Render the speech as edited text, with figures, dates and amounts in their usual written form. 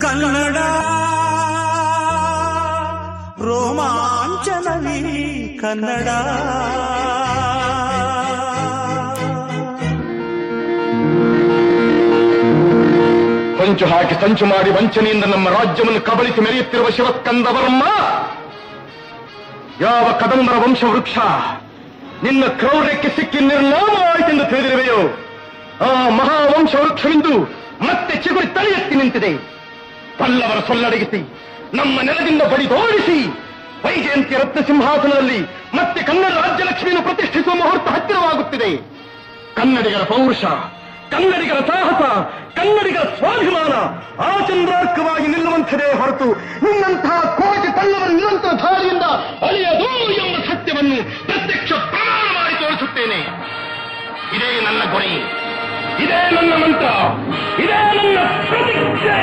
ಕನ್ನಡ ರೋಮಾಂಚನವಿ ಕನ್ನಡ ಹೊಂಚು ಹಾಕಿ ಸಂಚು ಮಾಡಿ ವಂಚನೆಯಿಂದ ನಮ್ಮ ರಾಜ್ಯವನ್ನು ಕಬಳಿಸಿ ಮೆರೆಯುತ್ತಿರುವ ಶಿವಸ್ಕಂದವರಮ್ಮ, ಯಾವ ಕದಂಬರ ವಂಶವೃಕ್ಷ ನಿನ್ನ ಕ್ರೌರ್ಯಕ್ಕೆ ಸಿಕ್ಕಿ ನಿರ್ನಾಮವಾಯಿತೆಂದು ತಿಳಿದಿರುವೆಯೋ, ಆ ಮಹಾವಂಶವೃಕ್ಷವಿಂದು ಮತ್ತೆ ಚಿಗುರಿ ತಲೆ ಎತ್ತಿ ನಿಂತಿದೆ. ಪಲ್ಲವರ ಸೊಲ್ಲಡಗಿಸಿ ನಮ್ಮ ನೆಲದಿಂದ ಬಡಿದೋಡಿಸಿ ವೈಜಯಂತಿ ರತ್ನ ಸಿಂಹಾಸನದಲ್ಲಿ ಮತ್ತೆ ಕನ್ನಡ ರಾಜ್ಯಲಕ್ಷ್ಮಿಯನ್ನು ಪ್ರತಿಷ್ಠಿಸುವ ಮುಹೂರ್ತ ಹತ್ತಿರವಾಗುತ್ತಿದೆ. ಕನ್ನಡಿಗರ ಪೌರುಷ, ಕನ್ನಡಿಗರ ಸಾಹಸ, ಕನ್ನಡಿಗರ ಸ್ವಾಭಿಮಾನ ಆಚಂದ್ರಾರ್ಕವಾಗಿ ನಿಲ್ಲುವಂಥದೇ ಹೊರತು ನಿನ್ನಂತಹ ಕೋಟಿ ಪಲ್ಲವರ ನಿರಂತರ ಧಾರಿಯಿಂದ ಅಳಿಯದು ಎಂಬ ಸತ್ಯವನ್ನು ಪ್ರತ್ಯಕ್ಷ ಪ್ರಮಾಣ ಮಾಡಿ ತೋರಿಸುತ್ತೇನೆ. ಇದೇ ನನ್ನ ಗುರಿ, ಇದೇ ನನ್ನ ಮಂತ್ರ, ಇದೇ ನನ್ನ ಪ್ರತಿಜ್ಞೆ.